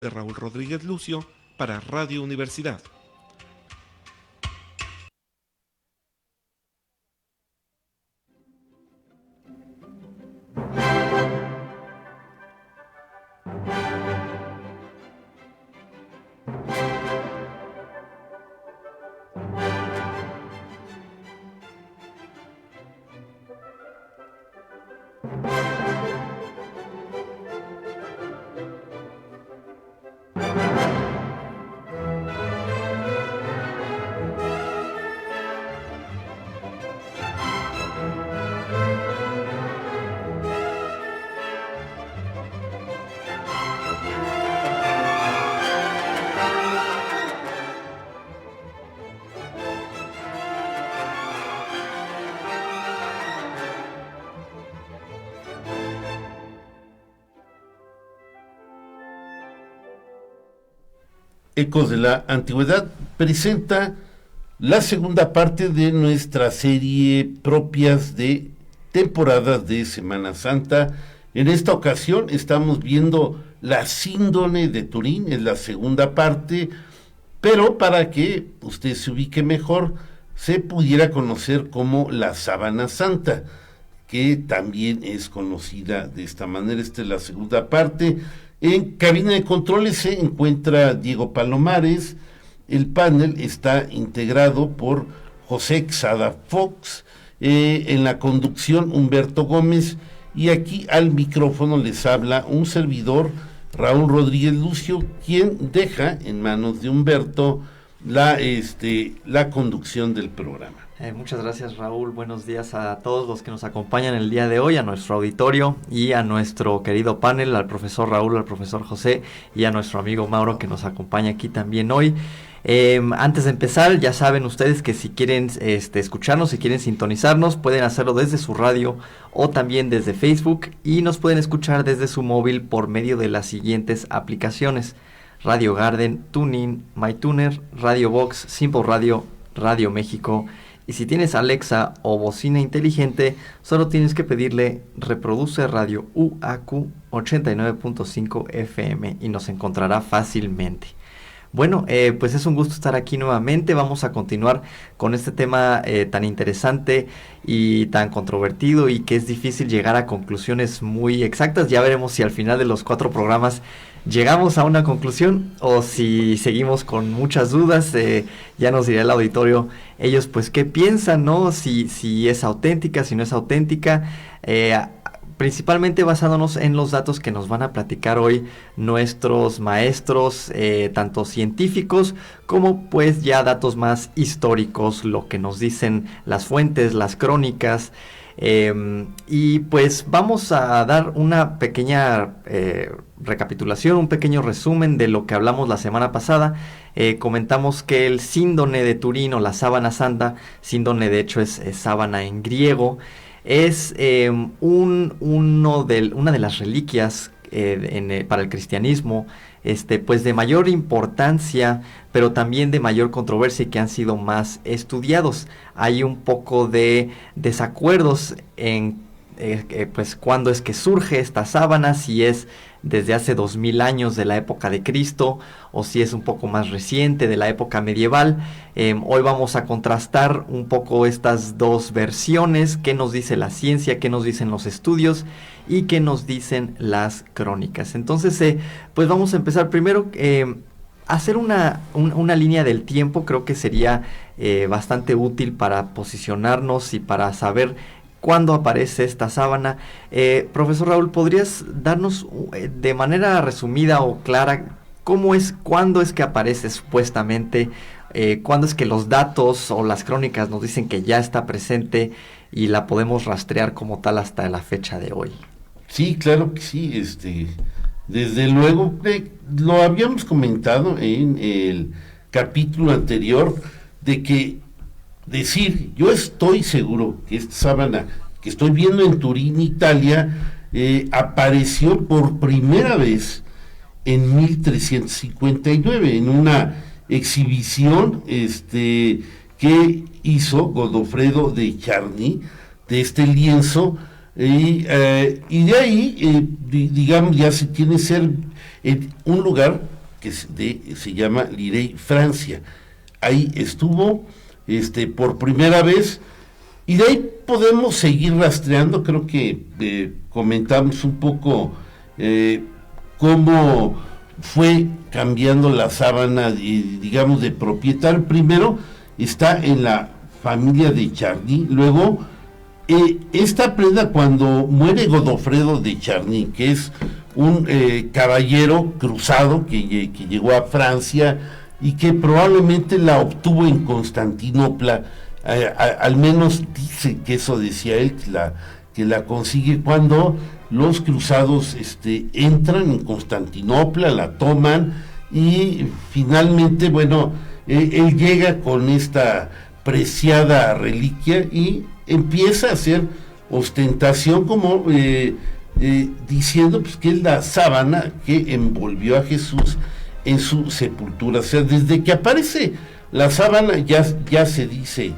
de Raúl Rodríguez Lucio para Radio Universidad. Ecos de la Antigüedad presenta la segunda parte de nuestra serie propias de temporadas de Semana Santa. En esta ocasión estamos viendo la síndone de Turín, en la segunda parte, pero para que usted se ubique mejor, se pudiera conocer como la Sábana Santa, que también es conocida de esta manera. Esta es la segunda parte. En cabina de controles se encuentra Diego Palomares. El panel está integrado por José Xada Fox, en la conducción Humberto Gómez, y aquí al micrófono les habla un servidor, Raúl Rodríguez Lucio, quien deja en manos de Humberto la conducción del programa. Muchas gracias, Raúl. Buenos días a todos los que nos acompañan el día de hoy, a nuestro auditorio y a nuestro querido panel, al profesor Raúl, al profesor José y a nuestro amigo Mauro que nos acompaña aquí también hoy. Antes de empezar, ya saben ustedes que si quieren escucharnos, si quieren sintonizarnos, pueden hacerlo desde su radio o también desde Facebook, y nos pueden escuchar desde su móvil por medio de las siguientes aplicaciones: Radio Garden, TuneIn, MyTuner, Radio Box, Simple Radio, Radio México. Y si tienes Alexa o bocina inteligente, solo tienes que pedirle reproduce radio UAQ 89.5 FM y nos encontrará fácilmente. Bueno, pues es un gusto estar aquí nuevamente. Vamos a continuar con este tema tan interesante y tan controvertido, y que es difícil llegar a conclusiones muy exactas. Ya veremos si al final de los 4 programas llegamos a una conclusión o si seguimos con muchas dudas. Ya nos dirá el auditorio ellos pues qué piensan, ¿no? Si es auténtica, si no es auténtica, principalmente basándonos en los datos que nos van a platicar hoy nuestros maestros, tanto científicos como pues ya datos más históricos, lo que nos dicen las fuentes, las crónicas. Y pues vamos a dar una pequeña recapitulación, un pequeño resumen de lo que hablamos la semana pasada. Comentamos que el síndone de Turín, o la Sábana Santa, síndone de hecho es sábana en griego, es una de las reliquias para el cristianismo, pues de mayor importancia, pero también de mayor controversia, y que han sido más estudiados. Hay un poco de desacuerdos en pues cuándo es que surge esta sábana, si es desde hace 2000 años de la época de Cristo, o si es un poco más reciente, de la época medieval. Hoy vamos a contrastar un poco estas dos versiones: qué nos dice la ciencia, qué nos dicen los estudios y qué nos dicen las crónicas. Entonces, pues vamos a empezar primero. Hacer una línea del tiempo creo que sería bastante útil para posicionarnos y para saber cuándo aparece esta sábana. Profesor Raúl, ¿podrías darnos de manera resumida o clara cuándo es que aparece supuestamente, cuándo es que los datos o las crónicas nos dicen que ya está presente y la podemos rastrear como tal hasta la fecha de hoy? Sí, claro que sí. Desde luego, lo habíamos comentado en el capítulo anterior, de que decir, yo estoy seguro que esta sábana que estoy viendo en Turín, Italia, apareció por primera vez en 1359 en una exhibición que hizo Godofredo de Charny. De este lienzo y de ahí, digamos, ya se tiene que ser un lugar que se llama Lirey, Francia. Ahí estuvo por primera vez, y de ahí podemos seguir rastreando. Creo que comentamos un poco cómo fue cambiando la sábana, digamos, de propietario. Primero está en la familia de Charny, luego esta prenda, cuando muere Godofredo de Charny, que es un caballero cruzado que llegó a Francia y que probablemente la obtuvo en Constantinopla, al menos dice que eso decía él, que la consigue cuando los cruzados entran en Constantinopla, la toman, y finalmente, bueno, él llega con esta preciada reliquia y empieza a hacer ostentación, como diciendo pues, que es la sábana que envolvió a Jesús en su sepultura. O sea, desde que aparece la sábana ya se dice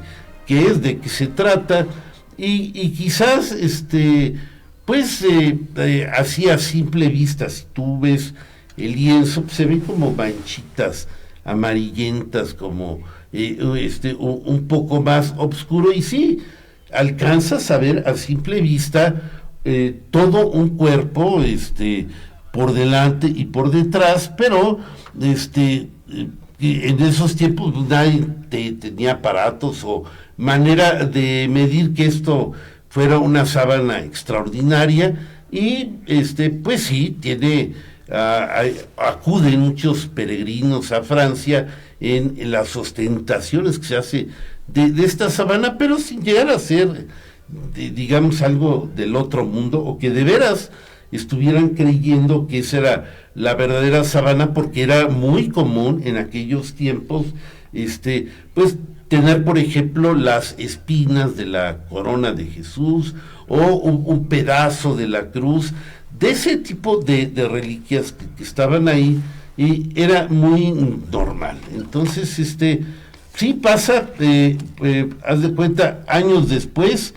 qué es, de qué se trata, y quizás pues así a simple vista, si tú ves el lienzo, pues, se ven como manchitas amarillentas, como un poco más oscuro, y sí, alcanzas a ver a simple vista todo un cuerpo por delante y por detrás, pero en esos tiempos nadie tenía aparatos o manera de medir que esto fuera una sábana extraordinaria, y pues sí, acuden muchos peregrinos a Francia en las ostentaciones que se hace de esta sábana, pero sin llegar a ser, digamos, algo del otro mundo, o que de veras estuvieran creyendo que esa era la verdadera sábana, porque era muy común en aquellos tiempos, pues tener, por ejemplo, las espinas de la corona de Jesús, o un pedazo de la cruz, de ese tipo de reliquias que estaban ahí, y era muy normal. Entonces, sí pasa, haz de cuenta, años después,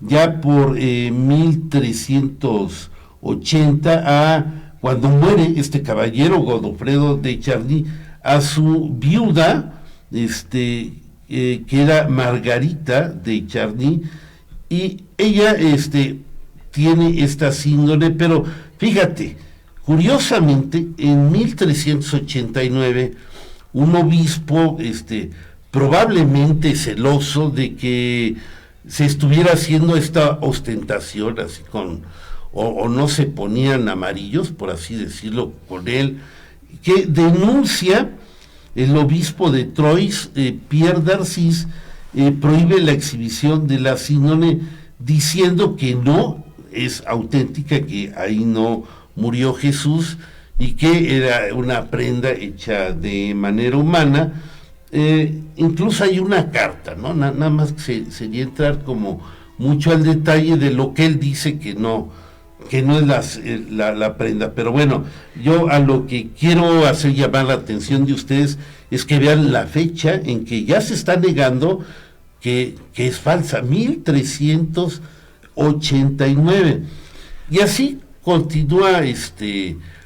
ya por 1380, cuando muere este caballero Godofredo de Charny, a su viuda, que era Margarita de Charny, y ella tiene esta síndrome, pero fíjate, curiosamente, en 1389, un obispo, probablemente celoso de que se estuviera haciendo esta ostentación, así o no se ponían amarillos, por así decirlo, con él, que denuncia el obispo de Troyes, Pierre d'Arcis, prohíbe la exhibición de la síndrome, diciendo que no es auténtica, que ahí no murió Jesús, y que era una prenda hecha de manera humana. Incluso hay una carta, ¿no? Nada más que sería entrar como mucho al detalle de lo que él dice que no es la prenda. Pero bueno, yo a lo que quiero hacer llamar la atención de ustedes es que vean la fecha en que ya se está negando que es falsa, 1389. Y así continúa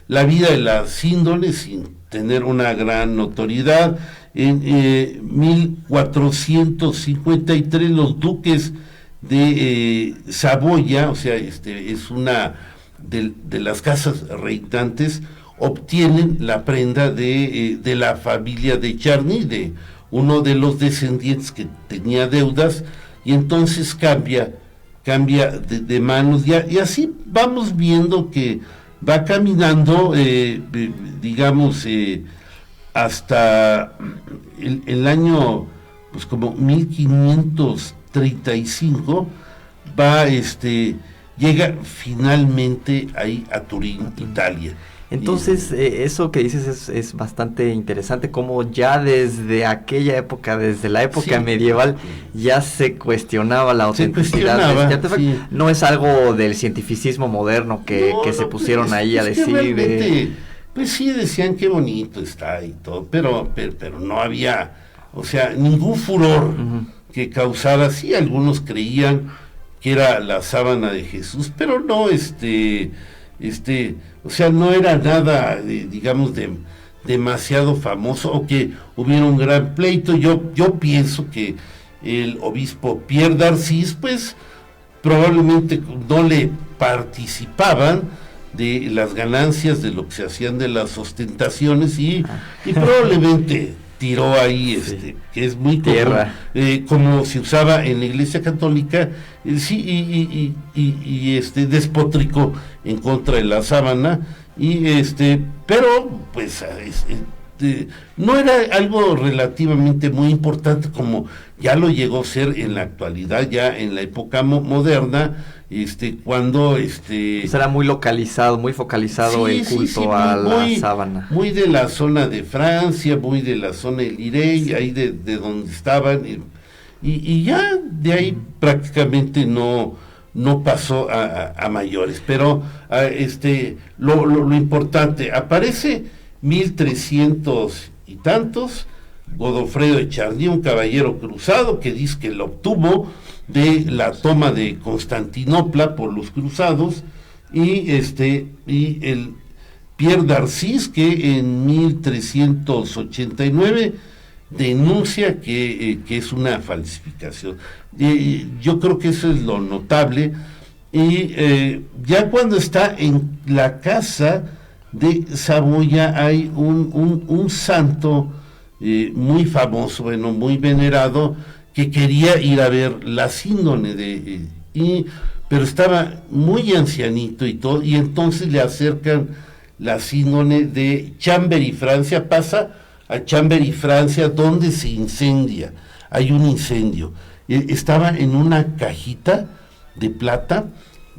la vida de la síndrome sin tener una gran notoriedad. En 1453 los duques de Saboya, o sea, es una de las casas reinantes, obtienen la prenda de la familia de Charny, de uno de los descendientes que tenía deudas, y entonces cambia de manos, y así vamos viendo que va caminando, digamos, hasta el año, pues como 1535, llega finalmente ahí a Turín, Italia. Entonces, eso que dices es bastante interesante, como ya desde aquella época, desde la época medieval, ya se cuestionaba la autenticidad de este artefacto. Sí. No es algo del cientificismo moderno que se pusieron ahí a decir. Pues sí, decían qué bonito está y todo, pero no había, o sea, ningún furor que causara. Sí, algunos creían que era la sábana de Jesús, pero no, o sea, no era nada, digamos, demasiado famoso, o que hubiera un gran pleito. Yo pienso que el obispo Pierre d'Arcis, pues, probablemente no le participaban de las ganancias de lo que se hacían de las ostentaciones, y probablemente tiró ahí, Sí. que es muy Tierra. como se usaba en la Iglesia Católica, sí, despotricó en contra de la sábana, pero pues no era algo relativamente muy importante como ya lo llegó a ser en la actualidad, ya en la época moderna, cuando Pues era muy localizado, muy focalizado el culto a la sábana. muy de la zona de Francia, muy de la zona de Lirey, ahí de donde estaban, y ya de ahí prácticamente no pasó a mayores. Pero lo importante, aparece 1300 y tantos, Godofredo de Charny, un caballero cruzado que dice que lo obtuvo de la toma de Constantinopla por los cruzados, y el Pierre d'Arcis, que en 1389 denuncia que es una falsificación. Yo creo que eso es lo notable. Y ya cuando está en la casa de Saboya hay un santo muy famoso, bueno, muy venerado, que quería ir a ver la síndone pero estaba muy ancianito y todo, y entonces le acercan la síndone de Chambéry, Francia. Pasa a Chambéry, Francia, donde se incendia, hay un incendio. Estaba en una cajita de plata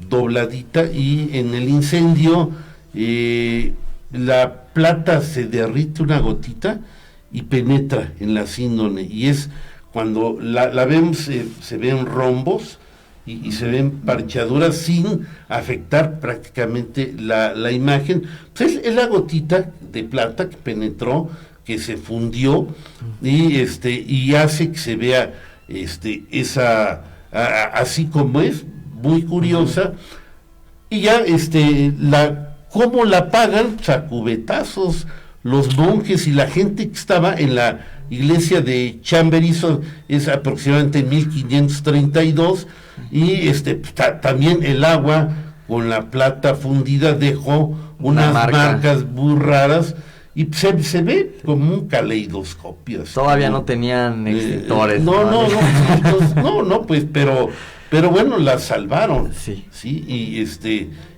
dobladita, y en el incendio la plata se derrite una gotita y penetra en la síndone, y es cuando la vemos, se ven rombos y se ven parchaduras sin afectar prácticamente la imagen. Pues es la gotita de plata que penetró, que se fundió, y hace que se vea esa así como es, muy curiosa. Y ya cómo la pagan, pues, a cubetazos, los monjes y la gente que estaba en la iglesia de Chambéry. Es aproximadamente en 1532, y también el agua con la plata fundida dejó unas marcas muy raras, y se ve como un caleidoscopio. Todavía no tenían extintores. No, pues, pero bueno, la salvaron. Sí.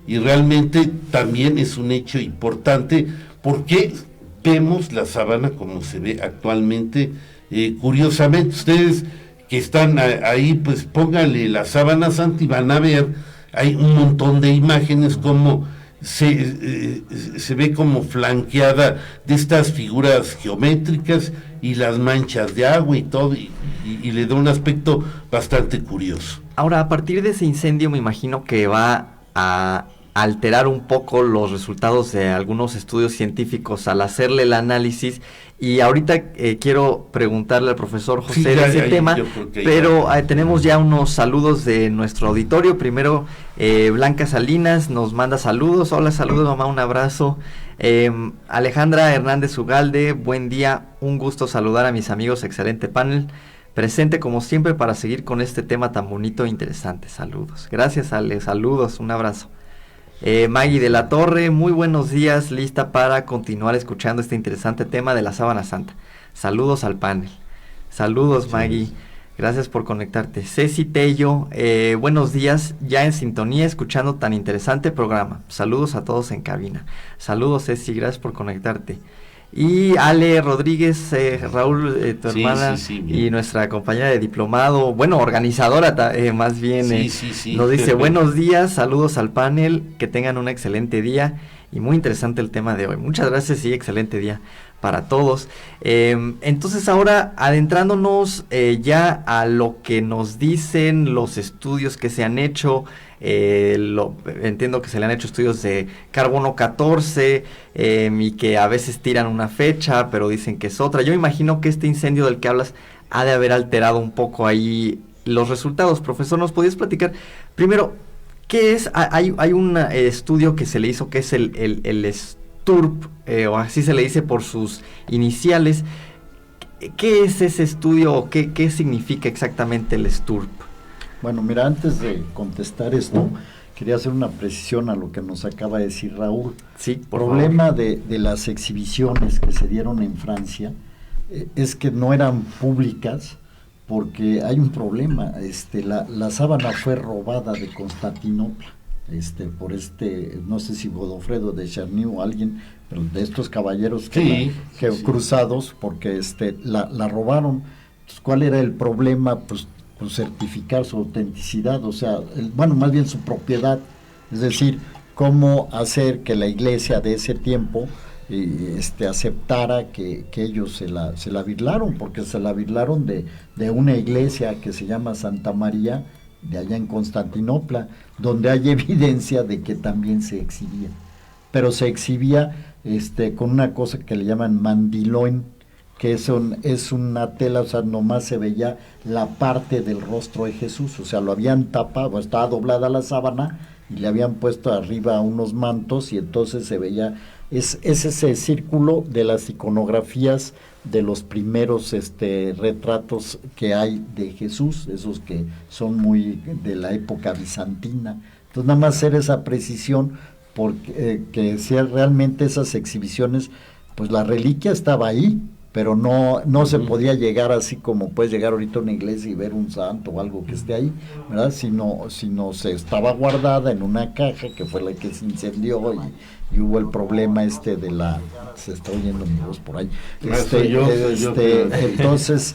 Y realmente también es un hecho importante, porque vemos la sábana como se ve actualmente. Curiosamente, ustedes que están ahí, pues pónganle la sábana santa y van a ver, hay un montón de imágenes como se ve como flanqueada de estas figuras geométricas y las manchas de agua y todo, y le da un aspecto bastante curioso. Ahora, a partir de ese incendio, me imagino que va a alterar un poco los resultados de algunos estudios científicos al hacerle el análisis, y ahorita quiero preguntarle al profesor José de ese tema, pero tenemos ya unos saludos de nuestro auditorio. Primero, Blanca Salinas nos manda saludos. Hola, saludos mamá, un abrazo. Alejandra Hernández Ugalde, buen día, un gusto saludar a mis amigos, excelente panel, presente como siempre para seguir con este tema tan bonito e interesante. Saludos. Gracias, Ale, saludos, un abrazo. Maggie de la Torre, muy buenos días, lista para continuar escuchando este interesante tema de la sábana santa. Saludos al panel. Saludos, Maggie, gracias por conectarte. Ceci Tello, buenos días, ya en sintonía escuchando tan interesante programa. Saludos a todos en cabina. Saludos, Ceci, gracias por conectarte. Y Ale Rodríguez, Raúl, tu hermana, y nuestra compañera de diplomado, bueno, organizadora más bien, nos dice buenos días, saludos al panel, que tengan un excelente día, y muy interesante el tema de hoy. Muchas gracias, sí, excelente día para todos. Entonces ahora, adentrándonos ya a lo que nos dicen los estudios que se han hecho, entiendo que se le han hecho estudios de carbono 14 y que a veces tiran una fecha, pero dicen que es otra. Yo imagino que este incendio del que hablas ha de haber alterado un poco ahí los resultados. Profesor, ¿nos podías platicar primero qué es? Hay un estudio que se le hizo que es el STURP, o así se le dice por sus iniciales. ¿Qué es ese estudio o qué significa exactamente el STURP? Bueno, mira, antes de contestar esto, quería hacer una precisión a lo que nos acaba de decir Raúl. Sí, El problema de las exhibiciones que se dieron en Francia es que no eran públicas, porque hay un problema. La sábana fue robada de Constantinopla, por no sé si Godofredo de Charny o alguien, pero de estos caballeros que cruzados, porque la robaron. Entonces, ¿cuál era el problema? Pues certificar su autenticidad, o sea, más bien su propiedad, es decir, cómo hacer que la iglesia de ese tiempo aceptara que ellos se la birlaron, porque se la birlaron de una iglesia que se llama Santa María, de allá en Constantinopla, donde hay evidencia de que también se exhibía, pero se exhibía con una cosa que le llaman mandilón, que es una tela, o sea, nomás se veía la parte del rostro de Jesús, o sea, lo habían tapado, estaba doblada la sábana y le habían puesto arriba unos mantos, y entonces se veía, es ese círculo de las iconografías de los primeros retratos que hay de Jesús, esos que son muy de la época bizantina. Entonces, nada más hacer esa precisión, porque que si realmente esas exhibiciones, pues la reliquia estaba ahí, pero no se podía llegar así como puedes llegar ahorita a una iglesia y ver un santo o algo que esté ahí, ¿verdad? Sino se estaba guardada en una caja que fue la que se incendió, y hubo el problema se está oyendo mi voz por ahí. Entonces,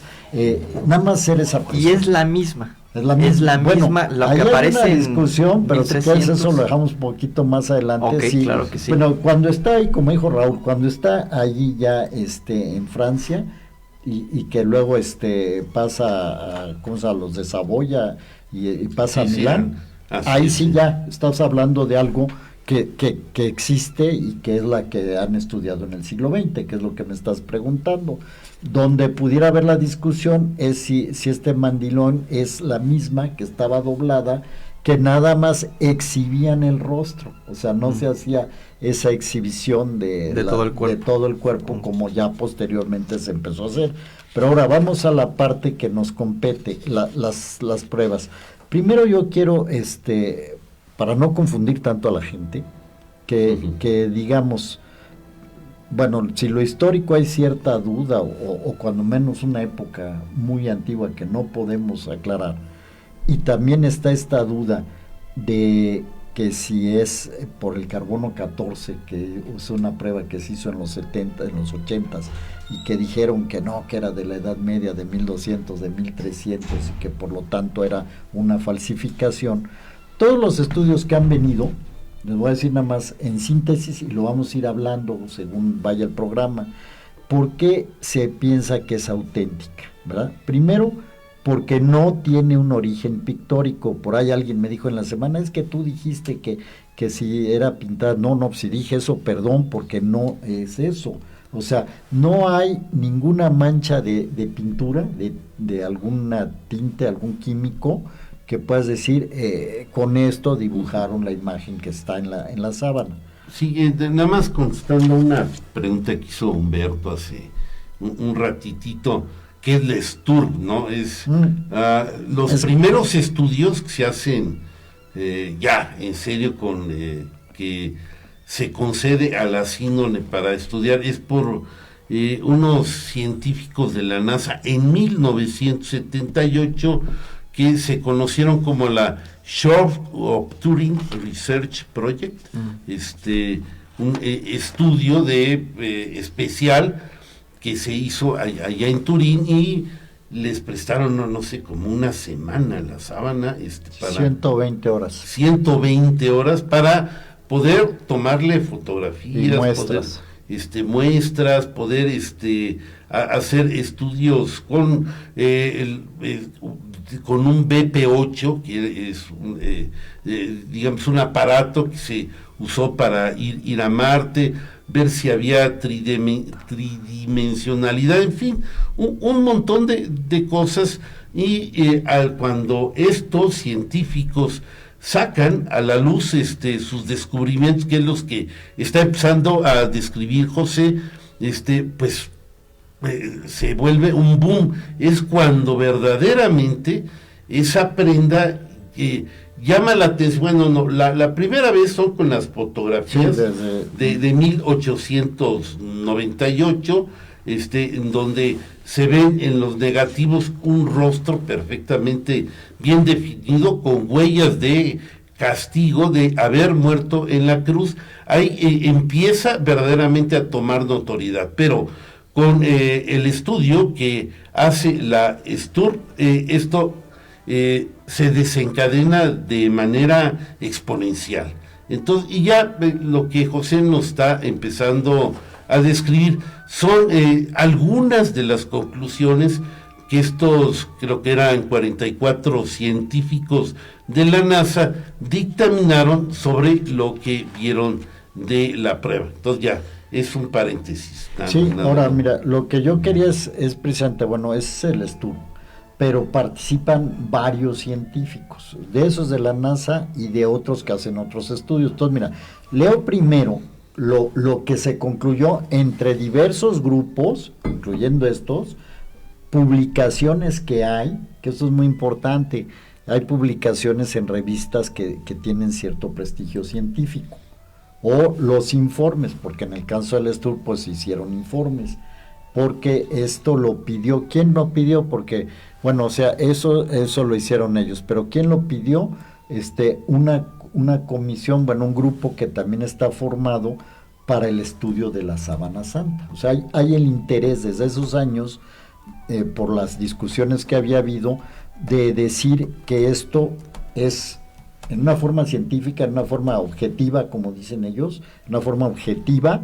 nada más hacer esa y es la misma. Es la misma, lo que aparece hay una discusión, pero si quieres eso lo dejamos un poquito más adelante. Okay, sí. Claro que sí. Bueno, cuando está ahí, como dijo Raúl, cuando está allí ya en Francia, y que luego pasa a los de Saboya y pasa a Milán, ahí sí ya estás hablando de algo que existe y que es la que han estudiado en el siglo XX, que es lo que me estás preguntando. Donde pudiera haber la discusión es si este mandilón es la misma que estaba doblada, que nada más exhibían el rostro, o sea, no se hacía esa exhibición de todo el cuerpo como ya posteriormente se empezó a hacer. Pero ahora vamos a la parte que nos compete, las pruebas. Primero yo quiero, para no confundir tanto a la gente, que digamos, bueno, si lo histórico hay cierta duda, o cuando menos una época muy antigua que no podemos aclarar, y también está esta duda de que si es por el carbono 14, que es una prueba que se hizo en los 70, en los 80s, y que dijeron que no, que era de la Edad Media, de 1200, de 1300, y que por lo tanto era una falsificación. Todos los estudios que han venido, les voy a decir nada más en síntesis, y lo vamos a ir hablando según vaya el programa, ¿por qué se piensa que es auténtica? ¿Verdad? Primero, porque no tiene un origen pictórico. Por ahí alguien me dijo en la semana, es que tú dijiste que si era pintada. No, si dije eso, perdón, porque no es eso. O sea, no hay ninguna mancha de pintura, de alguna tinte, algún químico, que puedas decir, con esto dibujaron la imagen que está en la sábana. Sí, nada más contestando una pregunta que hizo Humberto hace un ratitito, ¿qué es la STURP, no? Es los primeros estudios que se hacen ya, en serio, con que se concede a la síndrome para estudiar, es por unos científicos de la NASA en 1978, que se conocieron como la Short of Turing Research Project, un estudio especial que se hizo allá en Turín, y les prestaron, no sé, como una semana la sábana. Para 120 horas. 120 horas para poder tomarle fotografías, y muestras. Muestras, poder hacer estudios con con un BP8, que es digamos un aparato que se usó para ir a Marte, ver si había tridimensionalidad, en fin, un montón de cosas. Y cuando estos científicos sacan a la luz sus descubrimientos, que es los que está empezando a describir José, pues se vuelve un boom. Es cuando verdaderamente esa prenda llama la atención. Bueno, no, la primera vez son con las fotografías de 1898, en donde se ven en los negativos un rostro perfectamente bien definido, con huellas de castigo de haber muerto en la cruz. Ahí empieza verdaderamente a tomar notoriedad, pero con el estudio que hace la STUR, esto se desencadena de manera exponencial. Entonces, y ya lo que José nos está empezando a describir son algunas de las conclusiones que estos, creo que eran 44 científicos de la NASA, dictaminaron sobre lo que vieron de la prueba. Entonces ya, es un paréntesis. Ahora mira, lo que yo quería es precisamente, bueno, es el estudio, pero participan varios científicos, de esos de la NASA y de otros que hacen otros estudios. Entonces mira, leo primero lo que se concluyó entre diversos grupos, incluyendo estos, publicaciones que hay, que eso es muy importante. Hay publicaciones en revistas que tienen cierto prestigio científico, o los informes, porque en el caso del STUR pues hicieron informes, porque esto lo pidió. ¿Quién lo pidió? Porque, bueno, o sea, eso lo hicieron ellos, pero ¿quién lo pidió? Una comisión, bueno, un grupo que también está formado para el estudio de la Sábana Santa. O sea, hay el interés desde esos años, por las discusiones que había habido, de decir que esto es en una forma científica, en una forma objetiva, como dicen ellos, en una forma objetiva,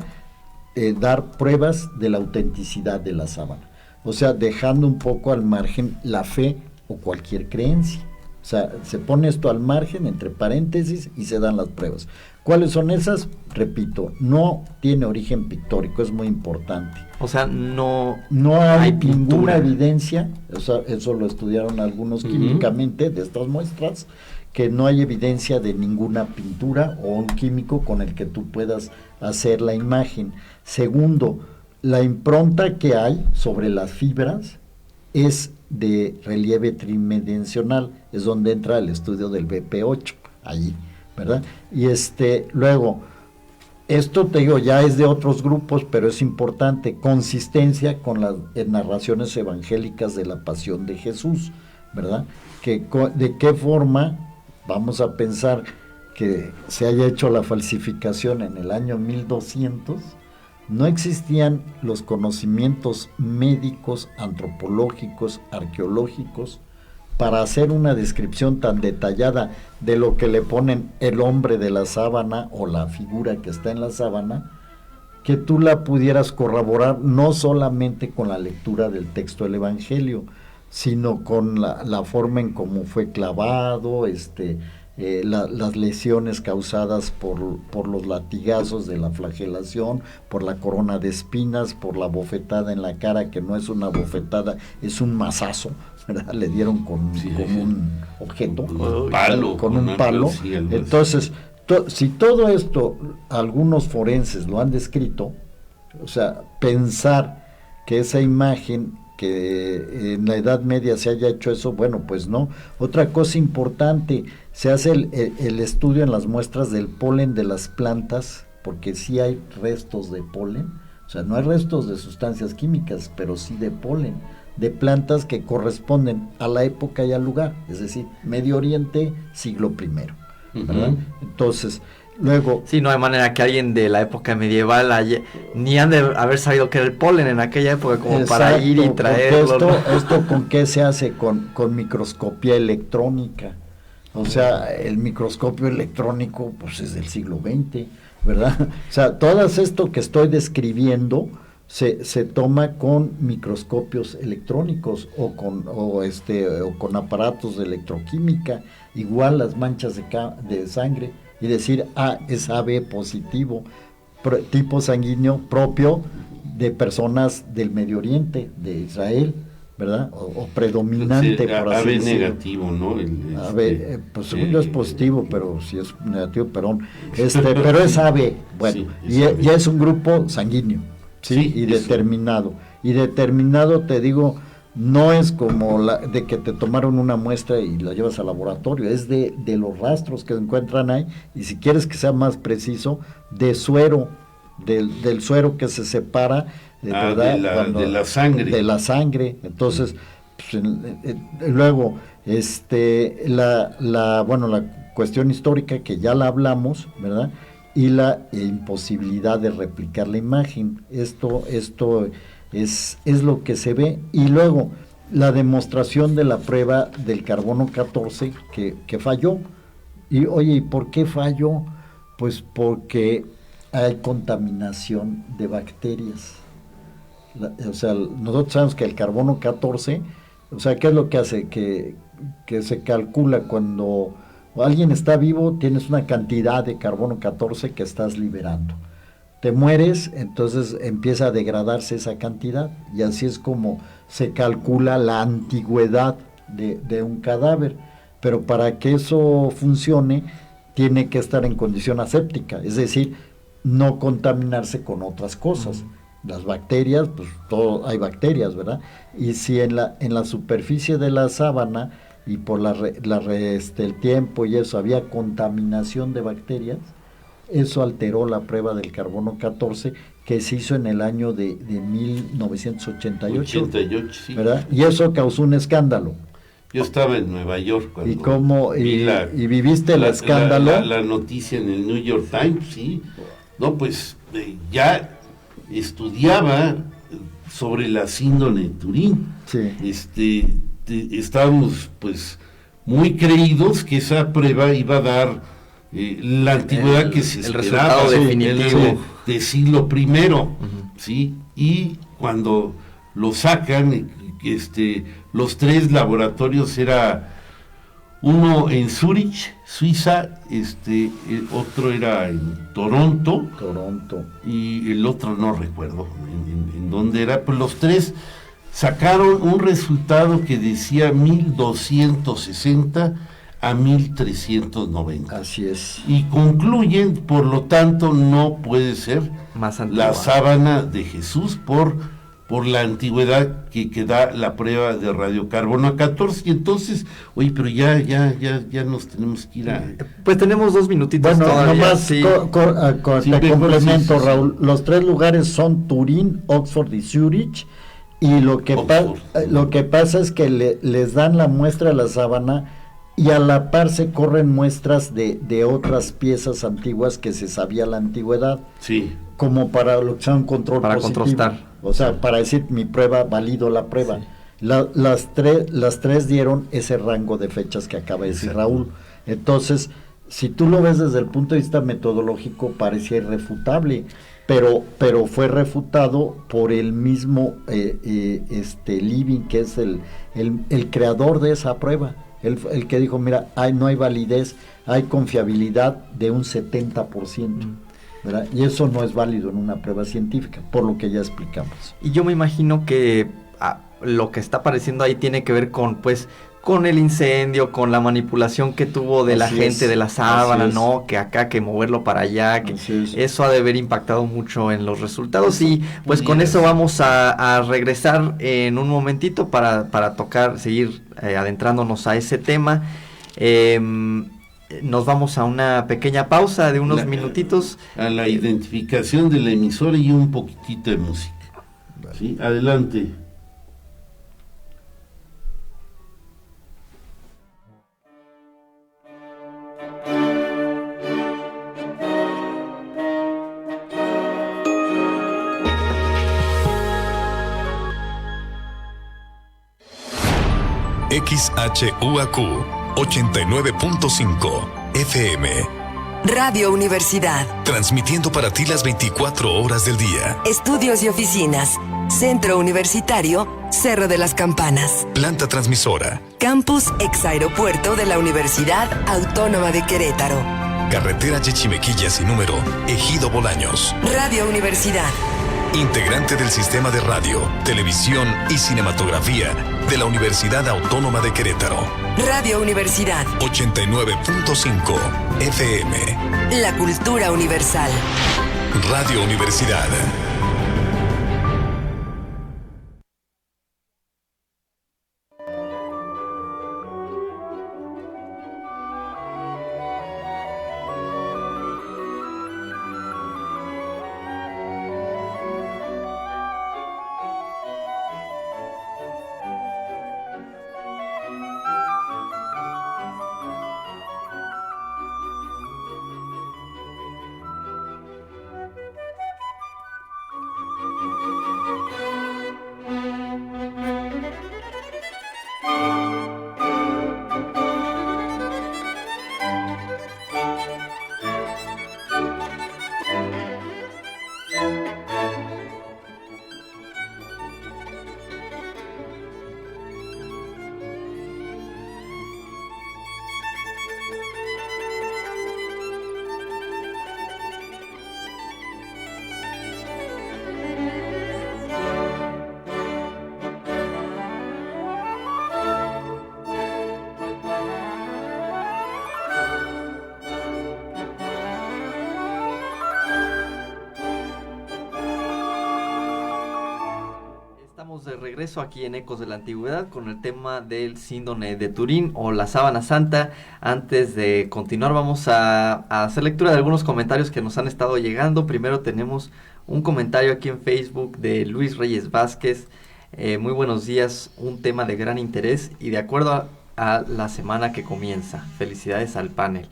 dar pruebas de la autenticidad de la sábana. O sea, dejando un poco al margen la fe o cualquier creencia. O sea, se pone esto al margen, entre paréntesis, y se dan las pruebas. ¿Cuáles son esas? Repito, no tiene origen pictórico, es muy importante. O sea, no hay ninguna evidencia, o sea, eso lo estudiaron algunos químicamente de estas muestras, que no hay evidencia de ninguna pintura o un químico con el que tú puedas hacer la imagen. Segundo, la impronta que hay sobre las fibras es de relieve tridimensional, es donde entra el estudio del BP8, allí, ¿verdad? Y luego, esto te digo, ya es de otros grupos, pero es importante, consistencia con las narraciones evangélicas de la pasión de Jesús, ¿verdad? ¿De qué forma vamos a pensar que se haya hecho la falsificación en el año 1200? No existían los conocimientos médicos, antropológicos, arqueológicos, para hacer una descripción tan detallada de lo que le ponen el hombre de la sábana o la figura que está en la sábana, que tú la pudieras corroborar no solamente con la lectura del texto del Evangelio, sino con la forma en cómo fue clavado, las lesiones causadas por los latigazos de la flagelación, por la corona de espinas, por la bofetada en la cara, que no es una bofetada, es un mazazo, ¿verdad? Le dieron con un objeto, con un palo. Entonces, si todo esto algunos forenses lo han descrito, o sea, pensar que esa imagen, que en la Edad Media se haya hecho eso, bueno, pues no. Otra cosa importante, se hace el estudio en las muestras del polen de las plantas, porque sí hay restos de polen, o sea, no hay restos de sustancias químicas, pero sí de polen, de plantas que corresponden a la época y al lugar, es decir, Medio Oriente, siglo I, ¿verdad? Entonces, luego... Sí, no hay manera que alguien de la época medieval ni han de haber sabido que era el polen en aquella época, como para ir y traerlo. Esto ¿con qué se hace? Con microscopía electrónica. O sea, el microscopio electrónico pues es del siglo XX, ¿verdad? O sea, todo esto que estoy describiendo se toma con microscopios electrónicos o con aparatos de electroquímica, igual las manchas de sangre, y decir, es AB positivo, tipo sanguíneo propio de personas del Medio Oriente, de Israel, ¿verdad? O predominante, por así AB decirlo. negativo, ¿no? Pues según yo es positivo, pero si es negativo, pero es AB, bueno, Sí, y es un grupo sanguíneo, ¿sí? Y eso. determinado. Y determinado, te digo, no es como de que te tomaron una muestra y la llevas al laboratorio, es de los rastros que se encuentran ahí, y si quieres que sea más preciso, de suero, del suero que se separa, ¿verdad? De la sangre. De la sangre. Entonces, pues, luego, la cuestión histórica que ya la hablamos, ¿verdad? Y la imposibilidad de replicar la imagen. Esto es lo que se ve. Y luego, la demostración de la prueba del carbono 14 que falló. Y oye, ¿y por qué falló? Pues porque hay contaminación de bacterias. O sea, nosotros sabemos que el carbono 14, o sea, ¿qué es lo que hace? Que se calcula cuando alguien está vivo, tienes una cantidad de carbono 14 que estás liberando. Te mueres, entonces empieza a degradarse esa cantidad, y así es como se calcula la antigüedad de un cadáver. Pero para que eso funcione, tiene que estar en condición aséptica, es decir, no contaminarse con otras cosas. Las bacterias, pues hay bacterias, ¿verdad? Y si en la superficie de la sábana y por el tiempo y eso había contaminación de bacterias, eso alteró la prueba del carbono 14 que se hizo en el año de 1988, 88, sí. ¿verdad? Y eso causó un escándalo. Yo estaba en Nueva York cuando y viviste el escándalo. La noticia en el New York Times, sí. No, pues ya estudiaba sobre la síndrome de Turín. Sí. Estábamos pues muy creídos que esa prueba iba a dar la antigüedad que se esperaba, resultado definitivo de siglo I, ¿sí? Y cuando lo sacan, los 3 laboratorios, era uno en Zúrich, Suiza, otro era en Toronto, y el otro no recuerdo en dónde era, pues los 3 sacaron un resultado que decía 1260 a 1390. Así es. Y concluyen, por lo tanto, no puede ser más antigua la sábana de Jesús por la antigüedad que da la prueba de radiocarbono 14. Y entonces, oye, pero ya nos tenemos que ir a... Pues tenemos 2 minutitos bueno, todavía. Nomás sí. te complemento, Raúl. Los 3 lugares son Turín, Oxford y Zúrich. Y lo que pasa es que les dan la muestra de la sábana, y a la par se corren muestras de otras piezas antiguas que se sabía la antigüedad. Sí. Como para lo que sea un control para positivo. contrastar. O sea, para decir mi prueba, valido la prueba. Sí. Las tres dieron ese rango de fechas que acaba de decir Raúl. Entonces, si tú lo ves desde el punto de vista metodológico, parecía irrefutable, pero fue refutado por el mismo Living, que es el creador de esa prueba. El que dijo, mira, no hay validez, hay confiabilidad de un 70%. ¿verdad? Y eso no es válido en una prueba científica, por lo que ya explicamos. Y yo me imagino que lo que está apareciendo ahí tiene que ver con el incendio, con la manipulación que tuvo de la gente de la sábana, ¿no? Que acá, que moverlo para allá, que eso ha de haber impactado mucho en los resultados. Y pues con eso vamos a regresar en un momentito para seguir adentrándonos a ese tema. Nos vamos a una pequeña pausa de unos minutitos. A la identificación de la emisora y un poquitito de música. ¿Sí? Adelante. XHUAQ 89.5 FM. Radio Universidad. Transmitiendo para ti las 24 horas del día. Estudios y oficinas. Centro Universitario, Cerro de las Campanas. Planta transmisora. Campus Ex Aeropuerto de la Universidad Autónoma de Querétaro. Carretera Yechimequilla sin número, Ejido Bolaños. Radio Universidad. Integrante del Sistema de Radio, Televisión y Cinematografía de la Universidad Autónoma de Querétaro. Radio Universidad. 89.5 FM. La cultura universal. Radio Universidad. De regreso aquí en Ecos de la Antigüedad con el tema del síndrome de Turín o la sábana santa. Antes de continuar vamos a hacer lectura de algunos comentarios que nos han estado llegando. Primero tenemos un comentario aquí en Facebook de Luis Reyes Vázquez. Muy buenos días, un tema de gran interés y de acuerdo a la semana que comienza. Felicidades al panel.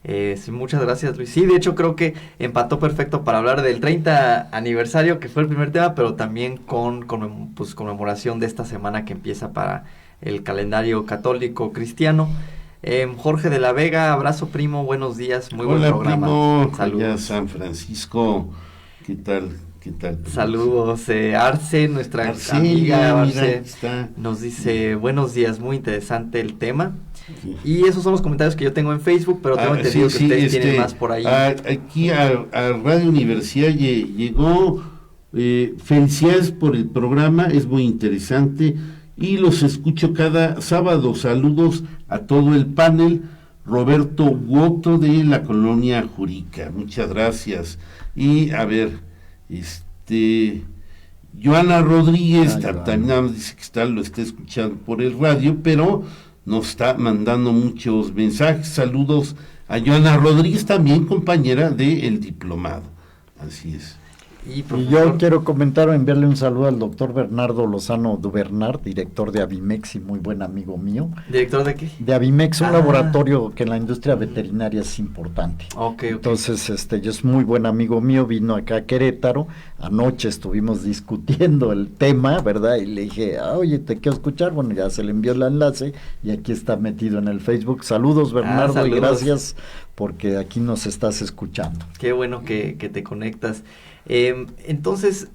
Sí, muchas gracias, Luis. Sí, de hecho creo que empató perfecto para hablar del 30 aniversario, que fue el primer tema, pero también con conmemoración de esta semana que empieza para el calendario católico cristiano. Jorge de la Vega, abrazo primo, buenos días, muy buen programa. Primo, saludos. allá San Francisco, ¿qué tal? Saludos, Arce, nuestra amiga Arce, nos dice, buenos días, muy interesante el tema. Sí. Y esos son los comentarios que yo tengo en Facebook, pero tengo entendido que ustedes tienen más por ahí. Aquí a Radio Universidad llegó, felicidades por el programa, es muy interesante y los escucho cada sábado. Saludos a todo el panel. Roberto Guoto de la colonia Jurica, muchas gracias. Y a ver, Joana Rodríguez también dice que lo está escuchando por el radio, pero nos está mandando muchos mensajes. Saludos a Joana Rodríguez, también compañera del diplomado. Así es. Y yo quiero comentar o enviarle un saludo al doctor Bernardo Lozano Dubernard, director de Avimex y muy buen amigo mío. ¿Director de qué? De Avimex, un laboratorio que en la industria veterinaria es importante. Okay. Entonces, yo es muy buen amigo mío, vino acá a Querétaro, anoche estuvimos discutiendo el tema, ¿verdad? Y le dije, oye, te quiero escuchar, bueno, ya se le envió el enlace y aquí está metido en el Facebook. Saludos, Bernardo, saludos. Y gracias porque aquí nos estás escuchando. Qué bueno que te conectas. Entonces,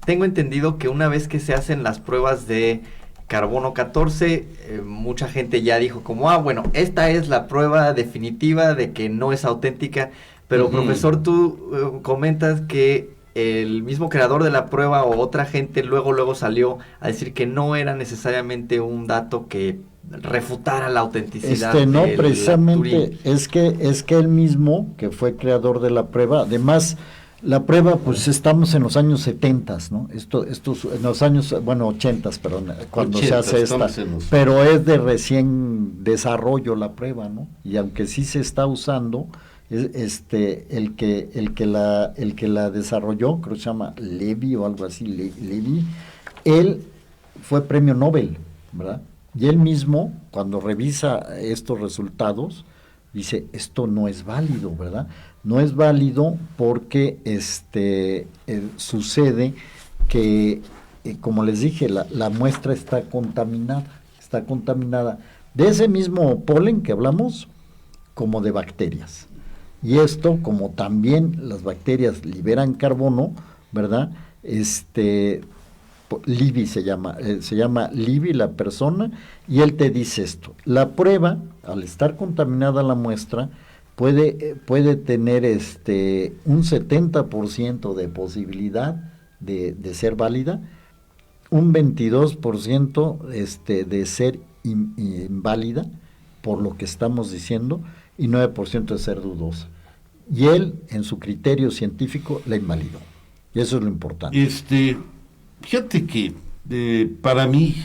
tengo entendido que una vez que se hacen las pruebas de carbono 14, mucha gente ya dijo como, bueno, esta es la prueba definitiva de que no es auténtica, pero profesor, tú comentas que el mismo creador de la prueba o otra gente luego salió a decir que no era necesariamente un dato que refutara la autenticidad. No, precisamente es que él mismo, que fue creador de la prueba, además la prueba, pues estamos en los años 70, ¿no? Estos en los años, bueno, 80, perdón, cuando 80, se hace esta, pero es de recién desarrollo la prueba, ¿no? Y aunque sí se está usando, el que la desarrolló, creo que se llama Levy o algo así, Levy, él fue premio Nobel, ¿verdad? Y él mismo, cuando revisa estos resultados, dice, esto no es válido, ¿verdad? No es válido porque sucede que, como les dije, la muestra está contaminada de ese mismo polen que hablamos, como de bacterias. Y esto, como también las bacterias liberan carbono, ¿verdad? Libby se llama Libby la persona, y él te dice esto: la prueba, al estar contaminada la muestra, puede tener un 70% de posibilidad de ser válida, un 22% de ser inválida, por lo que estamos diciendo, y 9% de ser dudosa. Y él, en su criterio científico, la invalidó. Y eso es lo importante. Fíjate que para mí,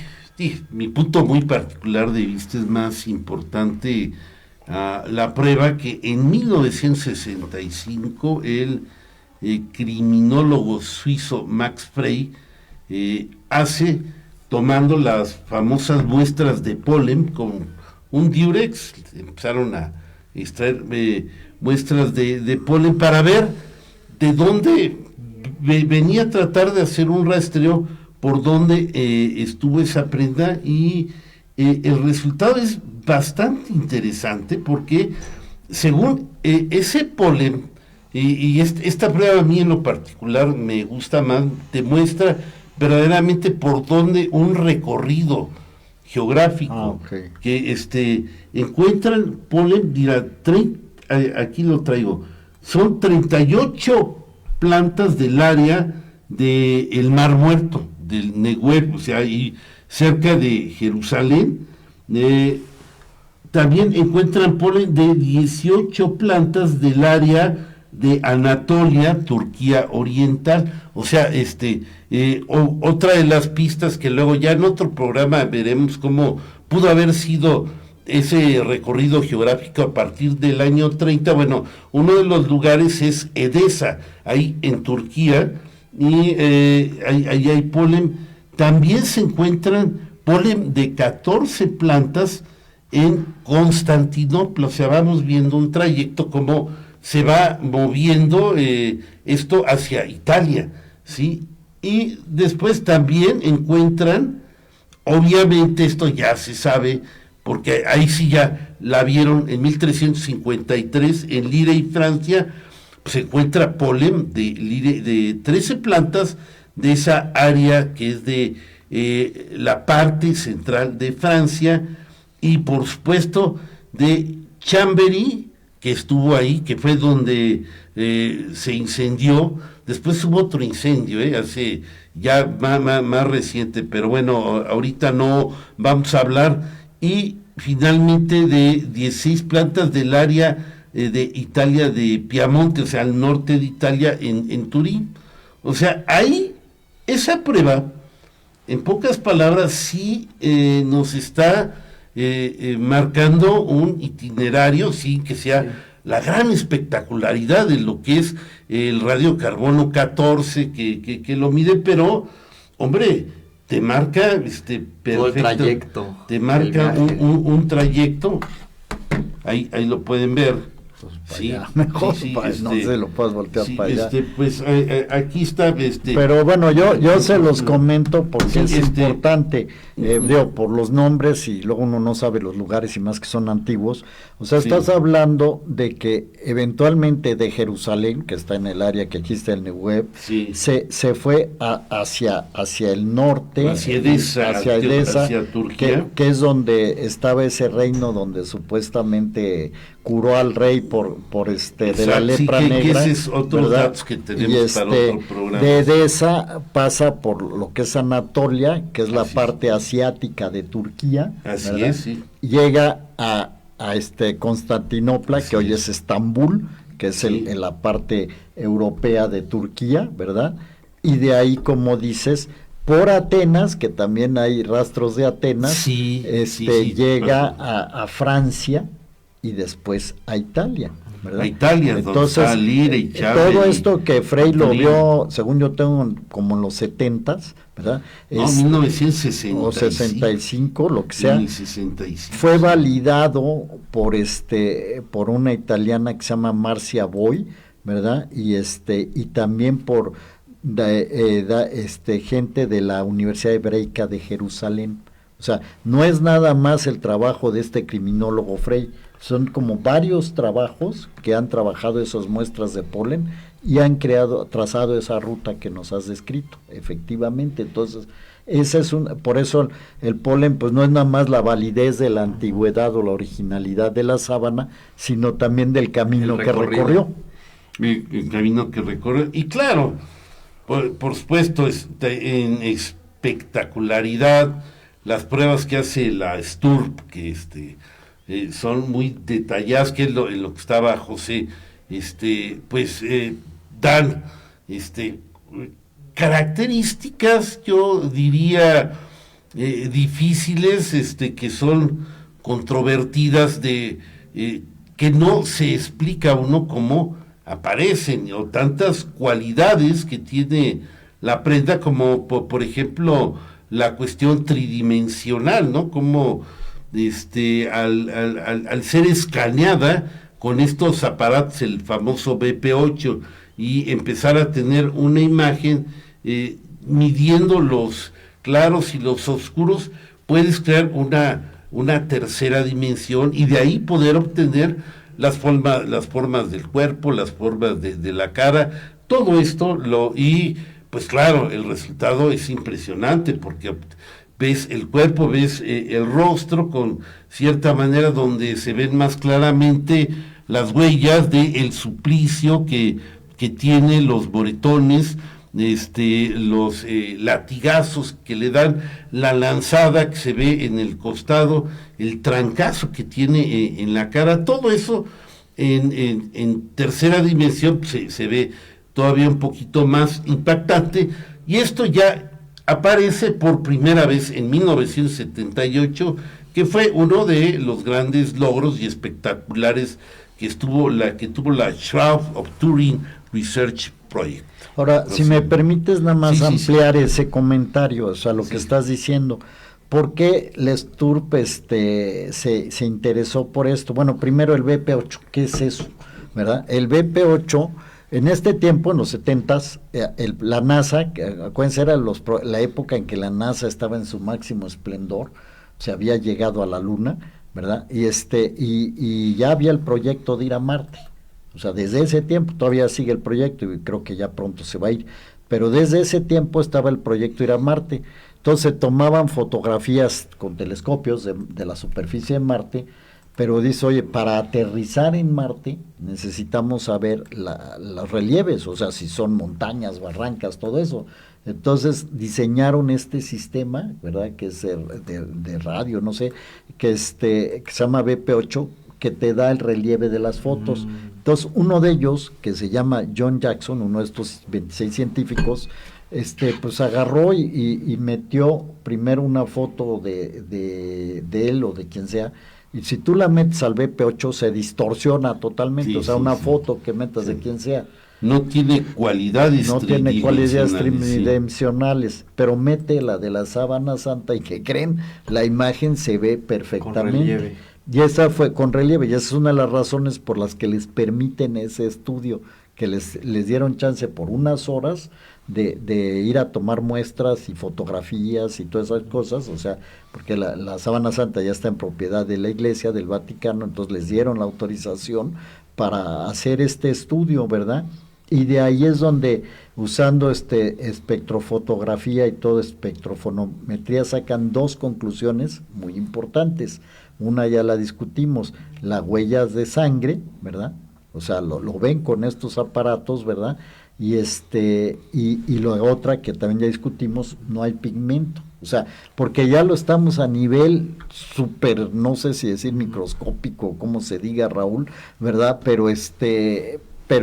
mi punto muy particular de vista, es más importante la prueba que en 1965 el criminólogo suizo Max Frey hace, tomando las famosas muestras de polen con un diurex. Empezaron a extraer muestras de polen para ver de dónde venía a tratar de hacer un rastreo por dónde estuvo esa prenda, y el resultado es bastante interesante, porque según ese polen, y esta prueba a mí en lo particular me gusta más, te muestra verdaderamente por dónde un recorrido geográfico, que encuentran polen, dirá, aquí lo traigo, son 38 plantas del área del Mar Muerto, del Negev, o sea, ahí cerca de Jerusalén. También encuentran polen de 18 plantas del área de Anatolia, Turquía Oriental. O sea, otra de las pistas que luego ya en otro programa veremos cómo pudo haber sido ese recorrido geográfico a partir del año 30. Bueno, uno de los lugares es Edesa, ahí en Turquía, y ahí hay polen. También se encuentran polen de 14 plantas en Constantinopla. O sea, vamos viendo un trayecto como se va moviendo esto hacia Italia, ¿sí? Y después también encuentran, obviamente esto ya se sabe, porque ahí sí ya la vieron en 1353 en Lille y Francia, pues se encuentra polen de 13 plantas de esa área que es de la parte central de Francia, y por supuesto de Chambéry, que estuvo ahí, que fue donde se incendió. Después hubo otro incendio, hace ya más reciente, pero bueno, ahorita no vamos a hablar. Y finalmente de 16 plantas del área de Italia, de Piamonte, o sea, al norte de Italia, en Turín. O sea, ahí esa prueba, en pocas palabras, sí nos está marcando un itinerario, sí, que sea la gran espectacularidad de lo que es el radiocarbono 14, que lo mide, pero, hombre, te marca todo el trayecto, te marca un trayecto, ahí lo pueden ver. Sí, mejor, sí, no se lo puedes voltear para allá. Pues aquí está. Pero bueno, yo se los comento porque sí, es importante, digo, por los nombres, y luego uno no sabe los lugares, y más que son antiguos. O sea, estás hablando de que eventualmente de Jerusalén, que está en el área que aquí está el Negev, se fue hacia el norte, hacia Edesa, hacia Turquía, que es donde estaba ese reino donde supuestamente curó al rey por de la lepra negra. Que ese es otro datos que tenemos para otro programa. De Edesa pasa por lo que es Anatolia, que es la parte asiática de Turquía. Así ¿verdad? es, sí. Llega a Constantinopla, que hoy es Estambul, que es en la parte europea de Turquía, ¿verdad? Y de ahí, como dices, por Atenas, que también hay rastros de Atenas, llega a Francia, y después a Italia, ¿verdad? A Italia, entonces, donde está Lire y Chávez. Todo esto que Frey lo vio, según yo tengo, como en los 70s, ¿verdad? No, 1965. O 65, lo que sea. 1965. Fue validado por una italiana que se llama Marcia Boy, ¿verdad? Y también por gente de la Universidad Hebreica de Jerusalén. O sea, no es nada más el trabajo de este criminólogo Frey, Son como varios trabajos que han trabajado esas muestras de polen y han trazado esa ruta que nos has descrito, efectivamente. Entonces, por eso el polen pues no es nada más la validez de la antigüedad o la originalidad de la sábana, sino también del camino que recorrió. El camino que recorrió. Y claro, por supuesto, en espectacularidad, las pruebas que hace la STURP, que son muy detalladas, que es en lo que estaba José, dan características, yo diría, difíciles, que son controvertidas, que no se explica a uno cómo aparecen, o tantas cualidades que tiene la prenda, como por ejemplo la cuestión tridimensional, ¿no? Como al ser escaneada con estos aparatos, el famoso BP8, y empezar a tener una imagen midiendo los claros y los oscuros, puedes crear una tercera dimensión y de ahí poder obtener las formas del cuerpo, las formas de la cara, todo esto, y pues claro, el resultado es impresionante porque ves el cuerpo, ves el rostro con cierta manera donde se ven más claramente las huellas del suplicio que tiene, los moretones, los latigazos que le dan, la lanzada que se ve en el costado, el trancazo que tiene en la cara, todo eso en tercera dimensión se ve todavía un poquito más impactante, y esto ya aparece por primera vez en 1978, que fue uno de los grandes logros y espectaculares que tuvo la Shroud of Turin Research Project. Ahora, si me permites nada más ampliar ese comentario, o sea, lo que estás diciendo, ¿por qué Lesturp se interesó por esto? Bueno, primero el BP8, ¿qué es eso? ¿Verdad? El BP8, en este tiempo, en los 70s, la NASA, acuérdense, era la época en que la NASA estaba en su máximo esplendor, se había llegado a la Luna, ¿verdad? Y ya había el proyecto de ir a Marte. O sea, desde ese tiempo todavía sigue el proyecto y creo que ya pronto se va a ir, pero desde ese tiempo estaba el proyecto de ir a Marte. Entonces tomaban fotografías con telescopios de la superficie de Marte, pero dice, oye, para aterrizar en Marte necesitamos saber los relieves, o sea, si son montañas, barrancas, todo eso. Entonces diseñaron este sistema, ¿verdad?, que es de radio, no sé, que se llama BP8, que te da el relieve de las fotos. Entonces, uno de ellos, que se llama John Jackson, uno de estos 26 científicos, pues agarró y metió primero una foto de él o de quien sea, y si tú la metes al BP8 se distorsiona totalmente, una foto que metas de quien sea. No tiene cualidades tridimensionales, pero mete la de la sábana santa y que creen, la imagen se ve perfectamente. Con relieve. Y esa fue con relieve, y esa es una de las razones por las que les permiten ese estudio, que les dieron chance por unas horas de ir a tomar muestras y fotografías y todas esas cosas, o sea, porque la sábana santa ya está en propiedad de la Iglesia, del Vaticano, entonces les dieron la autorización para hacer este estudio, ¿verdad? Y de ahí es donde, usando espectrofotografía y todo espectrofonometría, sacan dos conclusiones muy importantes. Una ya la discutimos, las huellas de sangre, ¿verdad? O sea, lo ven con estos aparatos, ¿verdad? Y la otra que también ya discutimos, no hay pigmento. O sea, porque ya lo estamos a nivel súper, no sé si decir microscópico, como se diga, Raúl, ¿verdad? Pero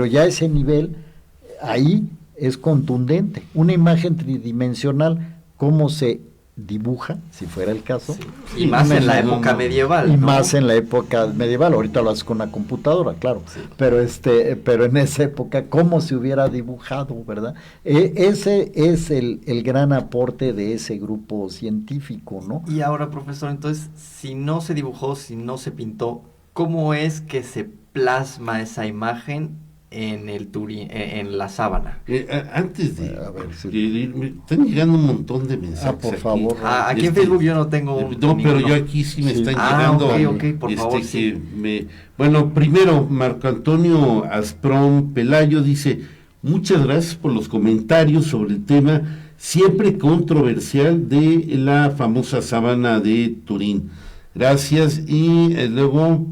ya ese nivel, ahí es contundente. Una imagen tridimensional, ¿cómo se dibuja, si fuera el caso? Sí. Y más en la época medieval. Y más en la época medieval, ahorita lo haces con una computadora, claro. Sí. Pero en esa época, ¿cómo se hubiera dibujado, verdad? Ese es el gran aporte de ese grupo científico, ¿no? Y ahora, profesor, entonces, si no se dibujó, si no se pintó, ¿cómo es que se plasma esa imagen en en la sábana. Antes de, A ver, sí. de irme, están llegando un montón de mensajes. por aquí. favor. Aquí en Facebook yo no tengo No, pero ninguno. yo aquí sí me Sí. están Ah, llegando. ok, por favor, sí. Bueno, primero, Marco Antonio Asprón Pelayo dice: muchas gracias por los comentarios sobre el tema siempre controversial de la famosa sábana de Turín. Gracias. Y luego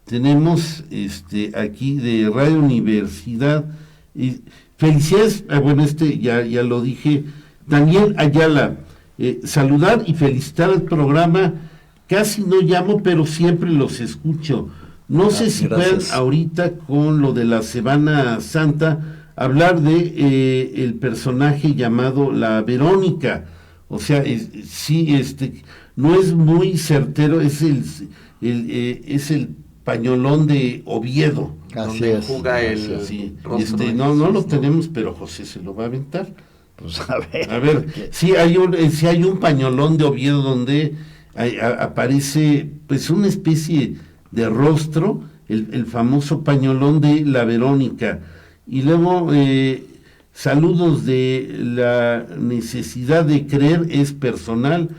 tenemos aquí de Radio Universidad. Felicidades, bueno, ya lo dije. Daniel Ayala, saludar y felicitar al programa. Casi no llamo, pero siempre los escucho. No sé si pueden gracias. ahorita con lo de la Semana Santa hablar de el personaje llamado la Verónica. O sea, sí, no es muy certero, es el pañolón de Oviedo. Así donde es. juega el Sí, rostro de no lo Jesús, ¿no? tenemos, pero José se lo va a aventar. Pues a ver. A ver, sí hay un pañolón de Oviedo donde aparece pues una especie de rostro, el famoso pañolón de la Verónica. Y luego saludos de la necesidad de creer es personal,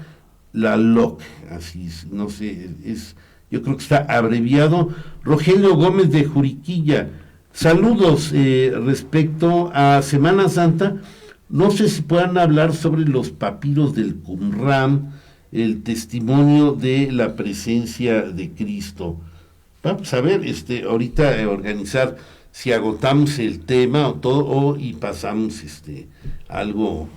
la LOC, así es, no sé, yo creo que está abreviado. Rogelio Gómez de Juriquilla, saludos respecto a Semana Santa. No sé si puedan hablar sobre los papiros del Qumran, el testimonio de la presencia de Cristo. Vamos a ver, ahorita organizar si agotamos el tema o todo, y pasamos algo.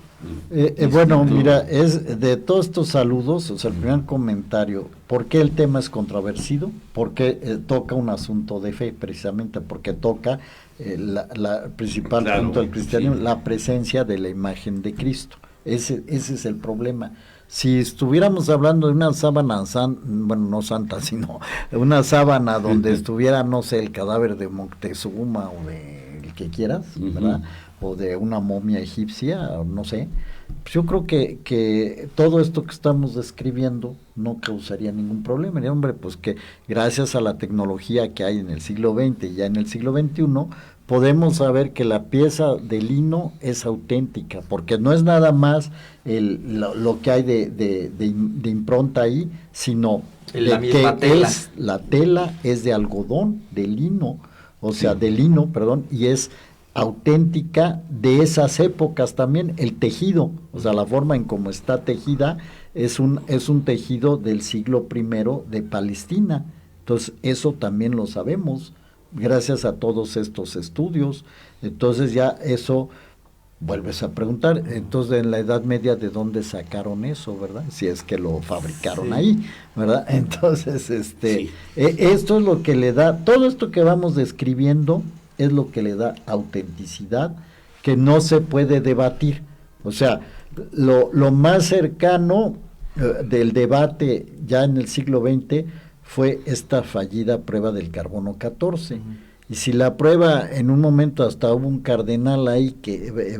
Bueno, mira, es de todos estos saludos, o sea, el primer comentario, ¿por qué el tema es controvertido? Porque toca un asunto de fe, precisamente, porque toca la principal Claro, punto del cristianismo, sí. la presencia de la imagen de Cristo. Ese es el problema. Si estuviéramos hablando de una sábana, bueno, no santa, sino una sábana donde estuviera, no sé, el cadáver de Moctezuma o de el que quieras, ¿verdad? O de una momia egipcia, o no sé. Pues yo creo que todo esto que estamos describiendo no causaría ningún problema. Y hombre, pues que gracias a la tecnología que hay en el siglo XX y ya en el siglo XXI, podemos saber que la pieza de lino es auténtica, porque no es nada más lo que hay de impronta ahí, sino La de misma que tela. la tela es de algodón, de lino, o sea, de lino, perdón, y es auténtica de esas épocas también. El tejido, o sea, la forma en cómo está tejida es un tejido del siglo I de Palestina. Entonces, eso también lo sabemos gracias a todos estos estudios. Entonces ya eso vuelves a preguntar, entonces en la Edad Media ¿de dónde sacaron eso, verdad? Si es que lo fabricaron ahí, ¿verdad? Entonces, esto es lo que le da, todo esto que vamos describiendo es lo que le da autenticidad, que no se puede debatir. O sea, lo más cercano del debate ya en el siglo XX fue esta fallida prueba del carbono 14. Y si la prueba, en un momento hasta hubo un cardenal ahí,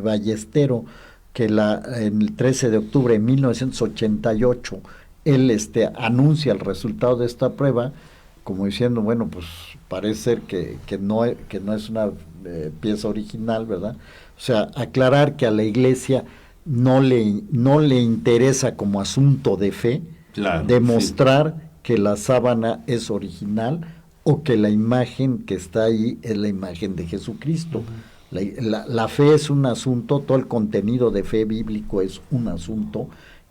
Ballestero, que en el 13 de octubre de 1988, él anuncia el resultado de esta prueba, como diciendo, bueno, pues parece ser que no es una pieza original, ¿verdad? O sea, aclarar que a la Iglesia no le interesa como asunto de fe, Claro, demostrar que la sábana es original o que la imagen que está ahí es la imagen de Jesucristo. La fe es un asunto, todo el contenido de fe bíblico es un asunto,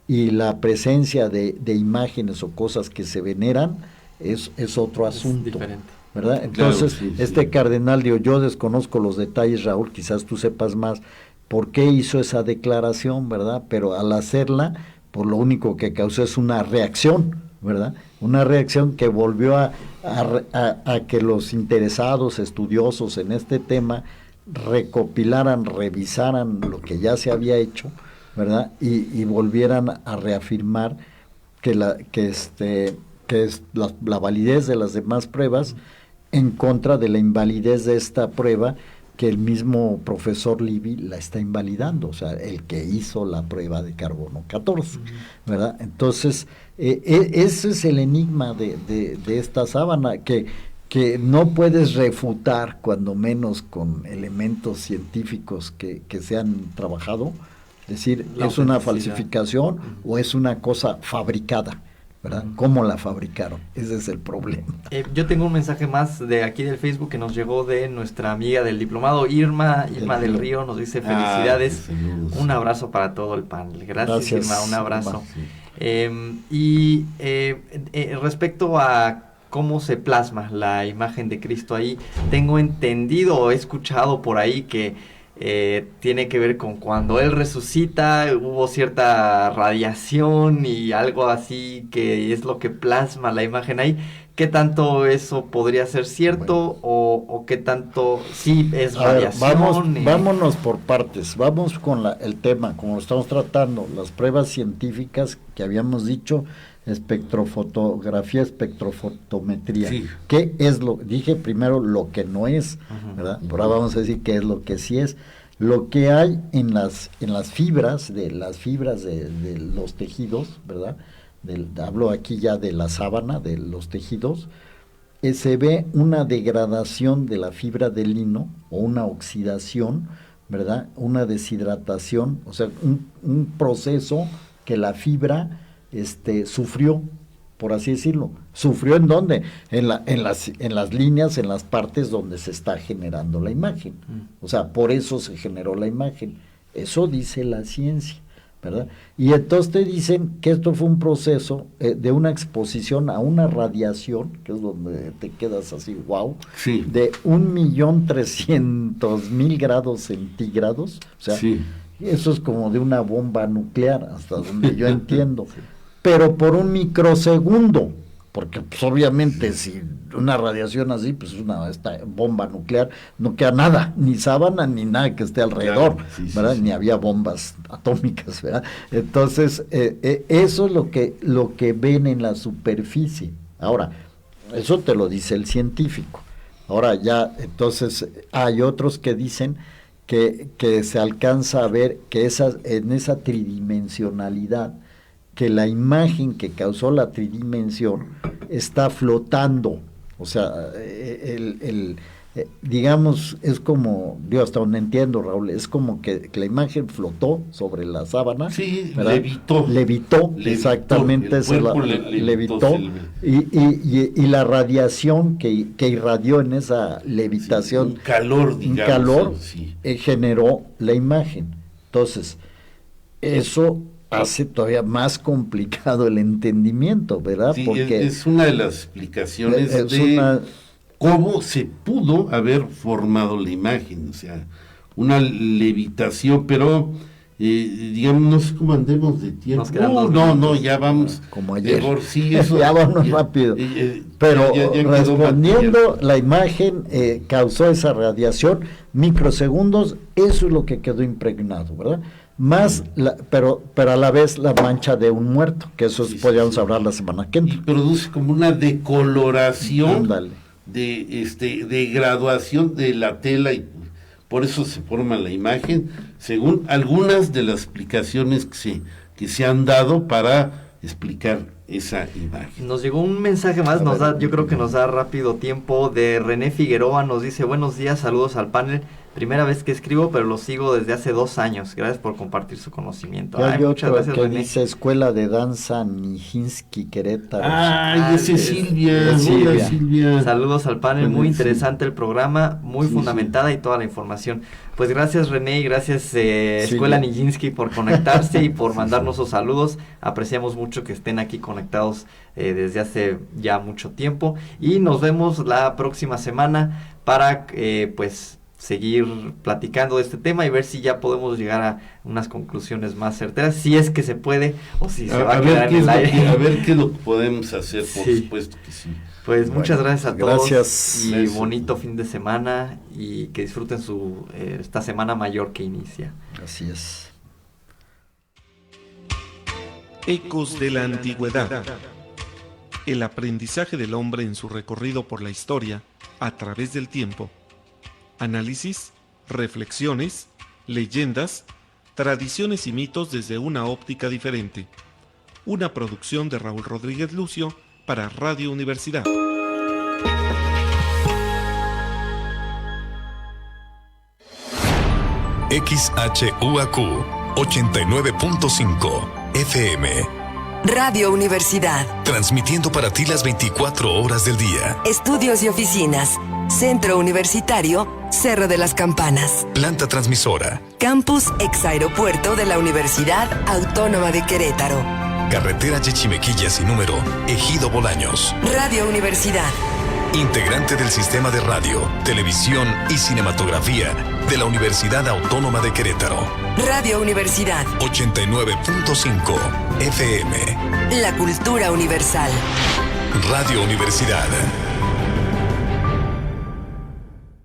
y la presencia de imágenes o cosas que se veneran es otro asunto. Es diferente. ¿Verdad? Entonces, Claro, sí. cardenal, yo desconozco los detalles, Raúl, quizás tú sepas más por qué hizo esa declaración, ¿verdad? Pero al hacerla, por lo único que causó es una reacción, ¿verdad? Una reacción que volvió a que los interesados, estudiosos en este tema, recopilaran, revisaran lo que ya se había hecho, ¿verdad? Y volvieran a reafirmar que es la validez de las demás pruebas en contra de la invalidez de esta prueba, que el mismo profesor Libby la está invalidando, o sea, el que hizo la prueba de carbono 14, ¿verdad? Entonces, ese es el enigma de esta sábana, que que no puedes refutar, cuando menos con elementos científicos que se han trabajado, decir, La es una autenticidad. falsificación o es una cosa fabricada, ¿verdad? ¿Cómo la fabricaron? Ese es el problema. Yo tengo un mensaje más de aquí del Facebook que nos llegó de nuestra amiga del diplomado, Irma del Río, nos dice felicidades, saludos. un abrazo para todo el panel. Gracias, Irma, un abrazo. Irma. Respecto a cómo se plasma la imagen de Cristo ahí, tengo entendido o he escuchado por ahí que tiene que ver con cuando Él resucita, hubo cierta radiación y algo así que es lo que plasma la imagen ahí. ¿Qué tanto eso podría ser cierto o qué tanto sí es A ver, radiación? vámonos por partes, vamos con el tema, como lo estamos tratando, las pruebas científicas que habíamos dicho, espectrofotografía, espectrofotometría. Sí. ¿Qué es dije primero lo que no es, ¿verdad? Ahora vamos a decir qué es lo que sí es. Lo que hay en las fibras, de los tejidos, ¿verdad? Hablo aquí ya de la sábana, de los tejidos, se ve una degradación de la fibra de lino o una oxidación, ¿verdad? Una deshidratación, o sea, un proceso que la fibra sufrió, por así decirlo. ¿Sufrió en dónde? En las líneas, en las partes donde se está generando la imagen. O sea, por eso se generó la imagen. Eso dice la ciencia, ¿verdad? Y entonces te dicen que esto fue un proceso de una exposición a una radiación, que es donde te quedas así, wow, Sí. de 1.300.000 grados centígrados, o sea, Sí. eso es como de una bomba nuclear, hasta donde yo entiendo, pero por un microsegundo, porque pues, obviamente si una radiación así, pues esta bomba nuclear, no queda nada, ni sábana, ni nada que esté alrededor, Claro, sí, ¿verdad? sí. Ni había bombas atómicas, ¿verdad? Entonces, eso es lo que ven en la superficie. Ahora, eso te lo dice el científico. Ahora ya, entonces, hay otros que dicen que se alcanza a ver que en esa tridimensionalidad, que la imagen que causó la tridimensión está flotando, o sea, digamos, es como, yo hasta donde entiendo, Raúl, es como que la imagen flotó sobre la sábana. Sí, ¿verdad? Levitó, exactamente, el cuerpo levitó. Y la radiación que irradió en esa levitación, Un calor, digamos. Sí. generó la imagen. Entonces, eso hace todavía más complicado el entendimiento, ¿verdad? Sí, porque es una de las explicaciones de cómo se pudo haber formado la imagen, o sea, una levitación, pero digamos, no sé cómo andemos de tiempo. Nos quedan 2 no, minutos. ya vamos. como ayer. Sí, eso, ya vamos rápido. Pero ya quedó respondiendo, material. la imagen causó esa radiación, microsegundos, eso es lo que quedó impregnado, ¿verdad? Más, pero a la vez la mancha de un muerto, que eso Sí, podríamos sí. hablar la semana que Y entra. produce como una decoloración Ándale. de graduación de la tela y por eso se forma la imagen, según algunas de las explicaciones que se han dado para explicar esa imagen. Nos llegó un mensaje más, yo creo que nos da rápido tiempo, de René Figueroa, nos dice: buenos días, saludos al panel, primera vez que escribo, pero lo sigo desde hace 2 años, gracias por compartir su conocimiento. Y hay Muchas otro gracias, que René. dice Escuela de Danza Nijinsky, Querétaro. Ay, ese es Silvia. Silvia. Hola, Silvia. Saludos al panel, muy Sí. interesante el programa, muy Sí, fundamentada y toda la información. Pues gracias, René, y gracias Escuela Nijinsky por conectarse y por mandarnos sus saludos. Apreciamos mucho que estén aquí conectados desde hace ya mucho tiempo. Y nos vemos la próxima semana para pues seguir platicando de este tema y ver si ya podemos llegar a unas conclusiones más certeras, si es que se puede o si se va a quedar en el aire. A ver qué es lo que podemos hacer, por Sí. supuesto que sí. Pues Bueno, muchas gracias a todos gracias. y Gracias. bonito fin de semana y que disfruten esta semana mayor que inicia. Así es. Ecos de la Antigüedad. El aprendizaje del hombre en su recorrido por la historia a través del tiempo. Análisis, reflexiones, leyendas, tradiciones y mitos desde una óptica diferente. Una producción de Raúl Rodríguez Lucio para Radio Universidad. XHUAQ 89.5 FM. Radio Universidad. Transmitiendo para ti las 24 horas del día. Estudios y oficinas. Centro Universitario, Cerro de las Campanas. Planta transmisora. Campus Exaeropuerto de la Universidad Autónoma de Querétaro. Carretera Chichimequilla sin número, Ejido Bolaños. Radio Universidad. Integrante del Sistema de Radio, Televisión y Cinematografía de la Universidad Autónoma de Querétaro. Radio Universidad. 89.5 FM. La cultura universal. Radio Universidad.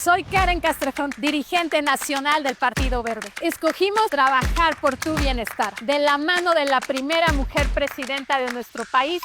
Soy Karen Castrejón, dirigente nacional del Partido Verde. Escogimos trabajar por tu bienestar, de la mano de la primera mujer presidenta de nuestro país,